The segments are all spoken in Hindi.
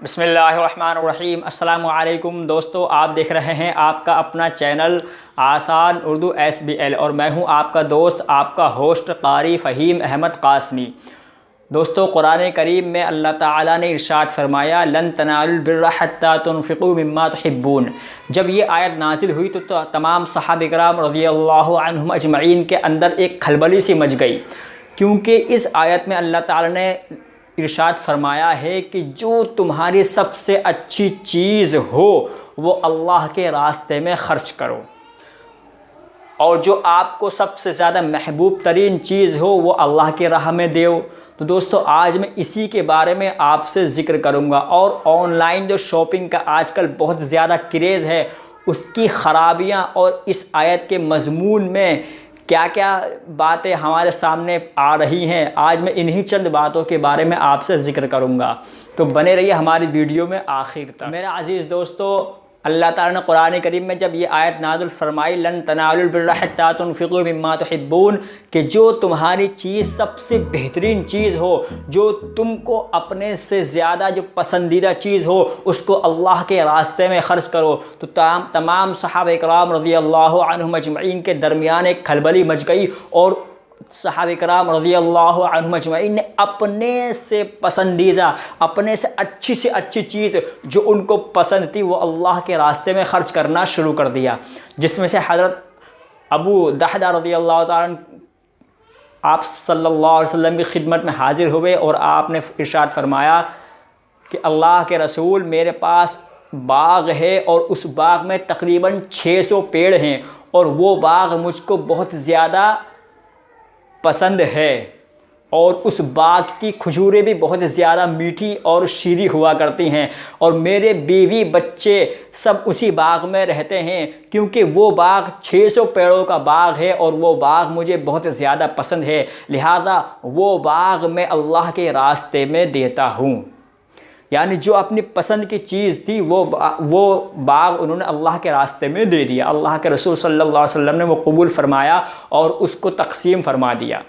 बिस्मिल्लाहिर्रहमानिर्रहीम। अस्सलामु अलैकुम दोस्तों, आप देख रहे हैं आपका अपना चैनल आसान उर्दू SBL और मैं हूं आपका दोस्त, आपका होस्ट कारी फ़हीम अहमद कासमी। दोस्तों, कुरान करीम में अल्लाह ताला ने इरशाद फरमाया, लन तनालुल बिर्रा हत्ता तुनफ़िक़ू मिम्मा तुहिब्बून। जब ये आयत नाजिल हुई तो तमाम सहाबा-ए-किराम रज़ियल्लाहु अन्हुम अजमईन के अंदर एक खलबली सी मच गई, क्योंकि इस आयत में अल्लाह ताला ने इरशाद फरमाया है कि जो तुम्हारी सबसे अच्छी चीज़ हो वो अल्लाह के रास्ते में ख़र्च करो, और जो आपको सबसे ज़्यादा महबूब तरीन चीज़ हो वो अल्लाह के राह में दो। तो दोस्तों, आज मैं इसी के बारे में आपसे ज़िक्र करूँगा। और ऑनलाइन जो शॉपिंग का आजकल बहुत ज़्यादा क्रेज़ है, उसकी ख़राबियाँ और इस आयत के मज़मून में क्या क्या बातें हमारे सामने आ रही हैं, आज मैं इन्हीं चंद बातों के बारे में आपसे ज़िक्र करूंगा। तो बने रहिए हमारी वीडियो में आखिर तक। मेरा अजीज़ दोस्तों, अल्लाह ताला ने कुरान करीम में जब ये आयत नाज़िल फरमाई, लन तनालुल बिर्रा हत्ता तुनफ़िक़ू मिम्मा तुहिब्बून, कि जो तुम्हारी चीज़ सबसे बेहतरीन चीज़ हो, जो तुमको अपने से ज़्यादा जो पसंदीदा चीज़ हो, उसको अल्लाह के रास्ते में ख़र्च करो। तो तमाम सहाबा-ए-किराम रज़ियल्लाहु अन्हुम अजमईन के दरमियान एक खलबली मच गई और सहाबा-ए-किराम रज़ियल्लाहु अन्हुम अजमईन ने अपने से पसंदीदा, अपने से अच्छी चीज़ जो उनको पसंद थी वो अल्लाह के रास्ते में ख़र्च करना शुरू कर दिया। जिसमें से हज़रत अबू दहदा रज़ियल्लाहु ताला आप सल्लल्लाहु अलैहि वसल्लम की खिदमत में हाज़िर हुए और आपने इरशाद फरमाया कि अल्लाह के रसूल, मेरे पास बाग़ है और उस बाग़ में तकरीबन 600 पेड़ हैं और वो बाग़ मुझको बहुत ज़्यादा पसंद है, और उस बाग की खजूरें भी बहुत ज़्यादा मीठी और शीरी हुआ करती हैं, और मेरे बीवी बच्चे सब उसी बाग में रहते हैं, क्योंकि वो बाग 600 पेड़ों का बाग है और वो बाग मुझे बहुत ज़्यादा पसंद है, लिहाजा वो बाग मैं अल्लाह के रास्ते में देता हूँ। यानी जो अपनी पसंद की चीज़ थी वो बाग उन्होंने अल्लाह के रास्ते में दे दिया। अल्लाह के रसूल सल्लल्लाहु अलैहि वसल्लम ने वो कबूल फरमाया और उसको तकसीम फरमा दिया।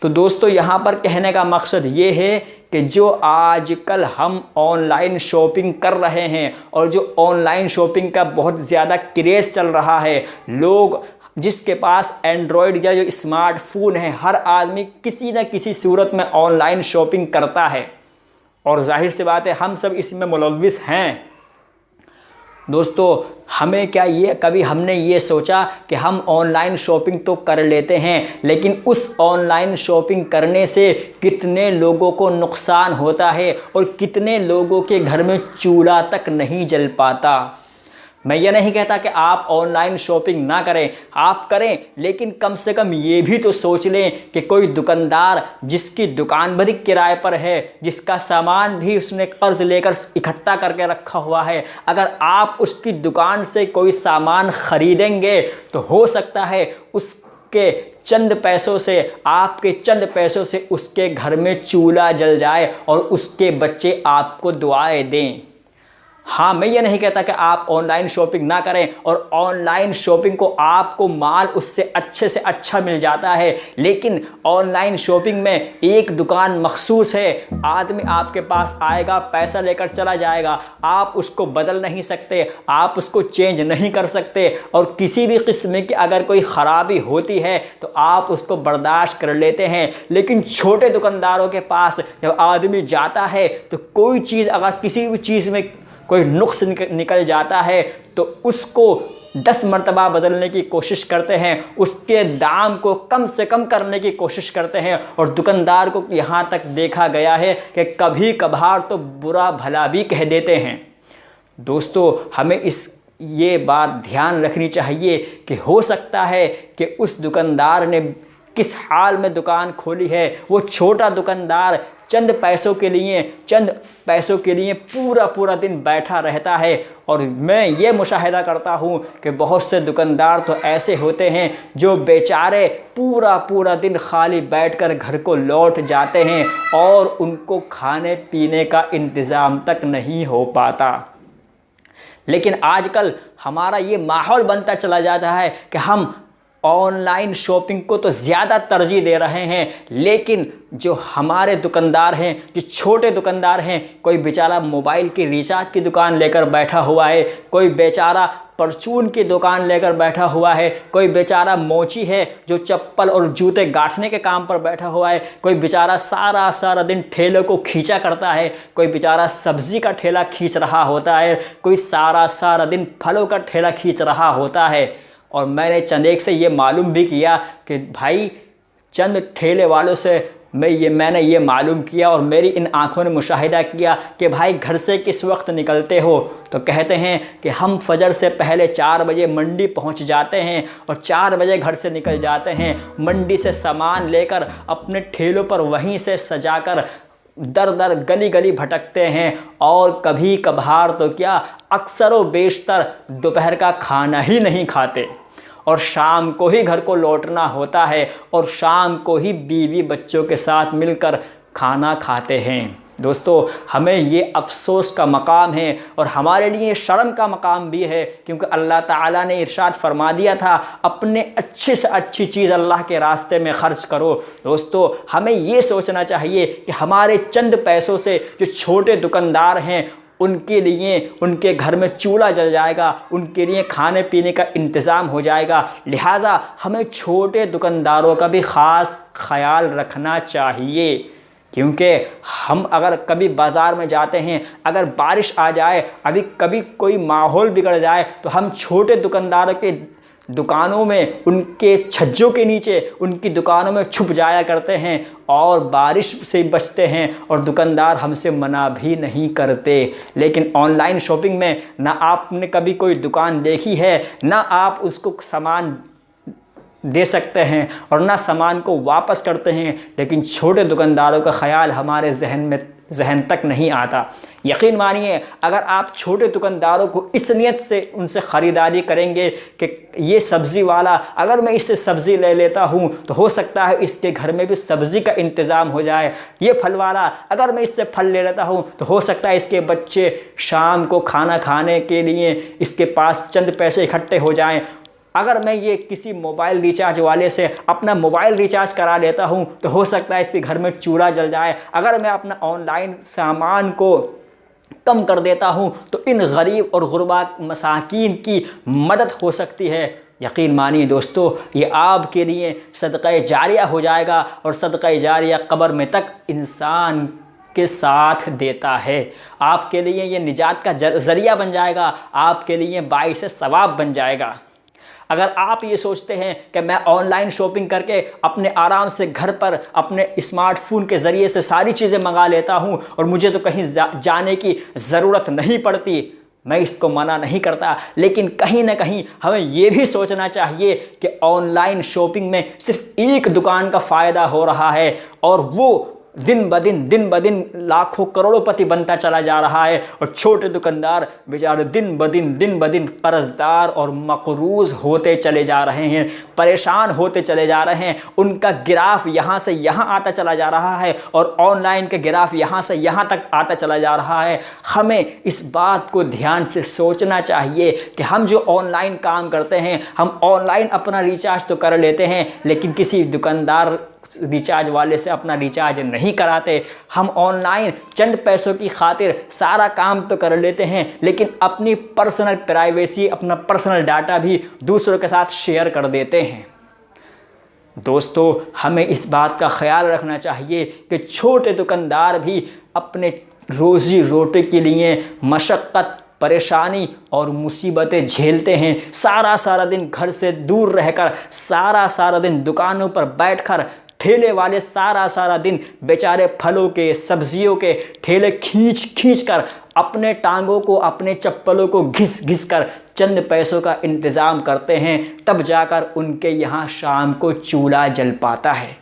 तो दोस्तों, यहाँ पर कहने का मकसद ये है कि जो आजकल हम ऑनलाइन शॉपिंग कर रहे हैं और जो ऑनलाइन शॉपिंग का बहुत ज़्यादा क्रेज़ चल रहा है, लोग जिसके पास एंड्रॉयड या जो स्मार्टफोन है, हर आदमी किसी न किसी सूरत में ऑनलाइन शॉपिंग करता है, और जाहिर सी बात है हम सब इसमें मुलव्विस हैं। दोस्तों, हमें क्या ये कभी हमने ये सोचा कि हम ऑनलाइन शॉपिंग तो कर लेते हैं, लेकिन उस ऑनलाइन शॉपिंग करने से कितने लोगों को नुकसान होता है और कितने लोगों के घर में चूल्हा तक नहीं जल पाता। मैं ये नहीं कहता कि आप ऑनलाइन शॉपिंग ना करें, आप करें, लेकिन कम से कम ये भी तो सोच लें कि कोई दुकानदार जिसकी दुकान भरी किराए पर है, जिसका सामान भी उसने कर्ज लेकर इकट्ठा करके रखा हुआ है, अगर आप उसकी दुकान से कोई सामान ख़रीदेंगे तो हो सकता है उसके चंद पैसों से, आपके चंद पैसों से उसके घर में चूल्हा जल जाए और उसके बच्चे आपको दुआएं दें। हाँ, मैं ये नहीं कहता कि आप ऑनलाइन शॉपिंग ना करें, और ऑनलाइन शॉपिंग को आपको माल उससे अच्छे से अच्छा मिल जाता है, लेकिन ऑनलाइन शॉपिंग में एक दुकान मखसूस है। आदमी आपके पास आएगा, पैसा लेकर चला जाएगा, आप उसको बदल नहीं सकते, आप उसको चेंज नहीं कर सकते, और किसी भी किस्म की अगर कोई ख़राबी होती है तो आप उसको बर्दाश्त कर लेते हैं। लेकिन छोटे दुकानदारों के पास जब आदमी जाता है तो कोई चीज़, अगर किसी भी चीज़ में कोई नुक्स निकल जाता है तो उसको 10 मरतबा बदलने की कोशिश करते हैं, उसके दाम को कम से कम करने की कोशिश करते हैं, और दुकानदार को यहाँ तक देखा गया है कि कभी कभार तो बुरा भला भी कह देते हैं। दोस्तों, हमें ये बात ध्यान रखनी चाहिए कि हो सकता है कि उस दुकानदार ने किस हाल में दुकान खोली है, वो छोटा दुकानदार चंद पैसों के लिए पूरा दिन बैठा रहता है, और मैं ये मुशाहिदा करता हूँ कि बहुत से दुकानदार तो ऐसे होते हैं जो बेचारे पूरा दिन खाली बैठकर घर को लौट जाते हैं और उनको खाने पीने का इंतज़ाम तक नहीं हो पाता। लेकिन आजकल हमारा ये माहौल बनता चला जाता है कि हम ऑनलाइन शॉपिंग को तो ज़्यादा तरजीह दे रहे हैं, लेकिन जो हमारे दुकानदार हैं, जो छोटे दुकानदार हैं, कोई बेचारा मोबाइल की रिचार्ज की दुकान लेकर बैठा हुआ है, कोई बेचारा परचून की दुकान लेकर बैठा हुआ है, कोई बेचारा मोची है जो चप्पल और जूते गांठने के काम पर बैठा हुआ है, कोई बेचारा सारा सारा दिन ठेले को खींचा करता है, कोई बेचारा सब्जी का ठेला खींच रहा होता है, कोई सारा सारा दिन फलों का ठेला खींच रहा होता है। और मैंने चंद एक से ये मालूम भी किया कि भाई चंद ठेले वालों से मैंने ये मालूम किया और मेरी इन आंखों ने मुशाहिदा किया कि भाई घर से किस वक्त निकलते हो, तो कहते हैं कि हम फजर से पहले 4 बजे मंडी पहुंच जाते हैं और 4 बजे घर से निकल जाते हैं। मंडी से सामान लेकर अपने ठेलों पर वहीं से सजाकर दर दर गली गली भटकते हैं और कभी कभार तो क्या अक्सर व बेशतर दोपहर का खाना ही नहीं खाते और शाम को ही घर को लौटना होता है और शाम को ही बीवी बच्चों के साथ मिलकर खाना खाते हैं। दोस्तों, हमें ये अफसोस का मकाम है और हमारे लिए शर्म का मकाम भी है, क्योंकि अल्लाह ताला ने इरशाद फरमा दिया था अपने अच्छी से अच्छी चीज़ अल्लाह के रास्ते में ख़र्च करो। दोस्तों, हमें ये सोचना चाहिए कि हमारे चंद पैसों से जो छोटे दुकानदार हैं उनके लिए उनके घर में चूल्हा जल जाएगा, उनके लिए खाने पीने का इंतज़ाम हो जाएगा। लिहाजा हमें छोटे दुकानदारों का भी ख़ास ख्याल रखना चाहिए, क्योंकि हम अगर कभी बाज़ार में जाते हैं, अगर बारिश आ जाए, अभी कभी कोई माहौल बिगड़ जाए, तो हम छोटे दुकानदारों के दुकानों में, उनके छज्जों के नीचे, उनकी दुकानों में छुप जाया करते हैं और बारिश से बचते हैं और दुकानदार हमसे मना भी नहीं करते। लेकिन ऑनलाइन शॉपिंग में ना आपने कभी कोई दुकान देखी है, ना आप उसको सामान दे सकते हैं और ना सामान को वापस करते हैं, लेकिन छोटे दुकानदारों का ख्याल हमारे जहन तक नहीं आता। यकीन मानिए, अगर आप छोटे दुकानदारों को इस नियत से उनसे ख़रीदारी करेंगे कि ये सब्ज़ी वाला अगर मैं इससे सब्ज़ी ले लेता हूँ तो हो सकता है इसके घर में भी सब्ज़ी का इंतज़ाम हो जाए, ये फल वाला अगर मैं इससे फल ले लेता हूँ तो हो सकता है इसके बच्चे शाम को खाना खाने के लिए इसके पास चंद पैसे इकट्ठे हो जाएं। अगर मैं ये किसी मोबाइल रिचार्ज वाले से अपना मोबाइल रिचार्ज करा लेता हूँ तो हो सकता है इसके घर में चूल्हा जल जाए। अगर मैं अपना ऑनलाइन सामान को कम कर देता हूँ तो इन गरीब और गुरबा मसाकीन की मदद हो सकती है। यकीन मानिए दोस्तों, ये आपके लिए सदक़ा जारिया हो जाएगा और सदक़ा जारिया कब्र में तक इंसान के साथ देता है। आपके लिए ये निजात का ज़रिया बन जाएगा, आपके लिए बाइस सवाब बन जाएगा। अगर आप ये सोचते हैं कि मैं ऑनलाइन शॉपिंग करके अपने आराम से घर पर अपने स्मार्टफोन के ज़रिए से सारी चीज़ें मंगा लेता हूं और मुझे तो कहीं जाने की ज़रूरत नहीं पड़ती, मैं इसको मना नहीं करता, लेकिन कहीं ना कहीं हमें ये भी सोचना चाहिए कि ऑनलाइन शॉपिंग में सिर्फ एक दुकान का फ़ायदा हो रहा है और वो दिन ब दिन लाखों करोड़ोंपति बनता चला जा रहा है और छोटे दुकानदार बेचारे दिन ब दिन कर्जदार और मकरूज़ होते चले जा रहे हैं, परेशान होते चले जा रहे हैं। उनका गिराफ यहाँ से यहाँ आता चला जा रहा है और ऑनलाइन के गिराफ यहाँ से यहाँ तक आता चला जा रहा है। हमें इस बात को ध्यान से सोचना चाहिए कि हम जो ऑनलाइन काम करते हैं, हम ऑनलाइन अपना रिचार्ज तो कर लेते हैं, लेकिन किसी दुकानदार रिचार्ज वाले से अपना रिचार्ज नहीं कराते। हम ऑनलाइन चंद पैसों की खातिर सारा काम तो कर लेते हैं, लेकिन अपनी पर्सनल प्राइवेसी, अपना पर्सनल डाटा भी दूसरों के साथ शेयर कर देते हैं। दोस्तों, हमें इस बात का ख्याल रखना चाहिए कि छोटे दुकानदार भी अपने रोज़ी रोटी के लिए मशक्क़त, परेशानी और मुसीबतें झेलते हैं। सारा दिन घर से दूर रहकर, सारा दिन दुकानों पर बैठकर, ठेले वाले सारा दिन बेचारे फलों के, सब्जियों के ठेले खींच कर अपने टांगों को, अपने चप्पलों को घिस कर चंद पैसों का इंतज़ाम करते हैं, तब जाकर उनके यहाँ शाम को चूल्हा जल पाता है।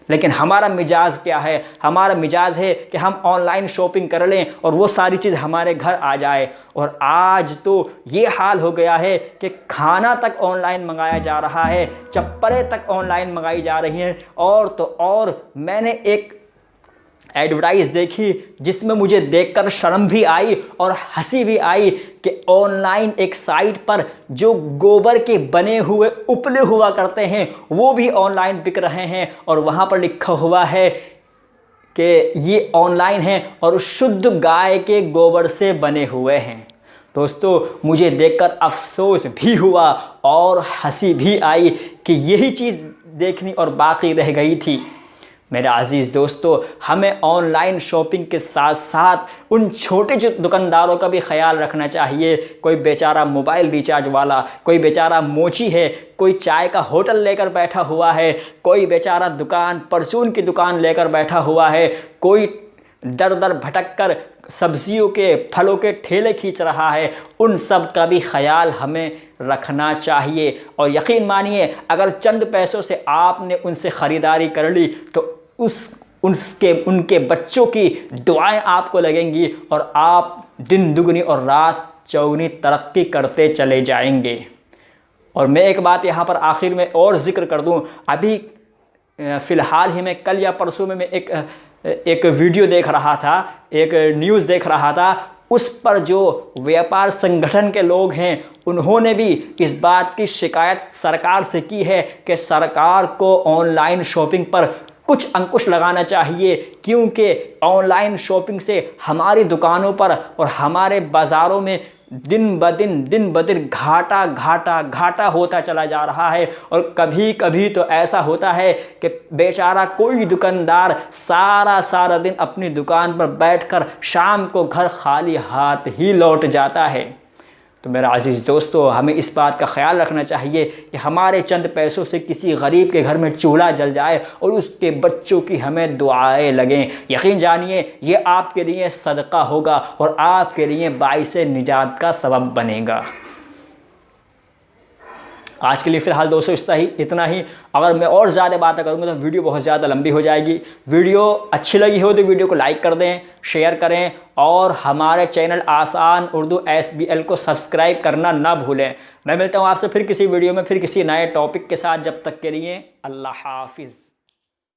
लेकिन हमारा मिजाज क्या है? हमारा मिजाज है कि हम ऑनलाइन शॉपिंग कर लें और वो सारी चीज़ हमारे घर आ जाए। और आज तो ये हाल हो गया है कि खाना तक ऑनलाइन मंगाया जा रहा है, चप्पलें तक ऑनलाइन मंगाई जा रही हैं। और तो और मैंने एक एडवर्टाइज देखी जिसमें मुझे देखकर शर्म भी आई और हंसी भी आई कि ऑनलाइन एक साइट पर जो गोबर के बने हुए उपले हुआ करते हैं वो भी ऑनलाइन बिक रहे हैं और वहाँ पर लिखा हुआ है कि ये ऑनलाइन है और शुद्ध गाय के गोबर से बने हुए हैं। दोस्तों, मुझे देखकर अफसोस भी हुआ और हंसी भी आई कि यही चीज़ देखनी और बाकी रह गई थी। मेरे अजीज़ दोस्तों, हमें ऑनलाइन शॉपिंग के साथ साथ उन छोटे जो दुकानदारों का भी ख्याल रखना चाहिए। कोई बेचारा मोबाइल रिचार्ज वाला, कोई बेचारा मोची है, कोई चाय का होटल लेकर बैठा हुआ है, कोई बेचारा दुकान परचून की दुकान लेकर बैठा हुआ है, कोई दर दर भटक कर सब्जियों के फलों के ठेले खींच रहा है। उन सब का भी ख्याल हमें रखना चाहिए। और यकीन मानिए, अगर चंद पैसों से आपने उनसे ख़रीदारी कर ली तो उनके बच्चों की दुआएं आपको लगेंगी और आप दिन दुगनी और रात चौगुनी तरक्की करते चले जाएंगे। और मैं एक बात यहाँ पर आखिर में और ज़िक्र कर दूँ, अभी फ़िलहाल ही में कल या परसों में मैं एक वीडियो देख रहा था, एक न्यूज़ देख रहा था। उस पर जो व्यापार संगठन के लोग हैं उन्होंने भी इस बात की शिकायत सरकार से की है कि सरकार को ऑनलाइन शॉपिंग पर कुछ अंकुश लगाना चाहिए, क्योंकि ऑनलाइन शॉपिंग से हमारी दुकानों पर और हमारे बाज़ारों में दिन ब दिन घाटा होता चला जा रहा है। और कभी कभी तो ऐसा होता है कि बेचारा कोई दुकानदार सारा दिन अपनी दुकान पर बैठकर शाम को घर खाली हाथ ही लौट जाता है। तो मेरा अजीज़ दोस्तों, हमें इस बात का ख्याल रखना चाहिए कि हमारे चंद पैसों से किसी गरीब के घर में चूल्हा जल जाए और उसके बच्चों की हमें दुआएं लगें। यकीन जानिए, ये आपके लिए सदका होगा और आपके लिए बाइसे निजात का सबब बनेगा। आज के लिए फ़िलहाल दोस्तों इतना ही। अगर मैं और ज़्यादा बातें करूँगा तो वीडियो बहुत ज़्यादा लंबी हो जाएगी। वीडियो अच्छी लगी हो तो वीडियो को लाइक कर दें, शेयर करें और हमारे चैनल आसान उर्दू SBL को सब्सक्राइब करना ना भूलें। मैं मिलता हूँ आपसे फिर किसी वीडियो में, फिर किसी नए टॉपिक के साथ। जब तक के लिए अल्लाह हाफिज़।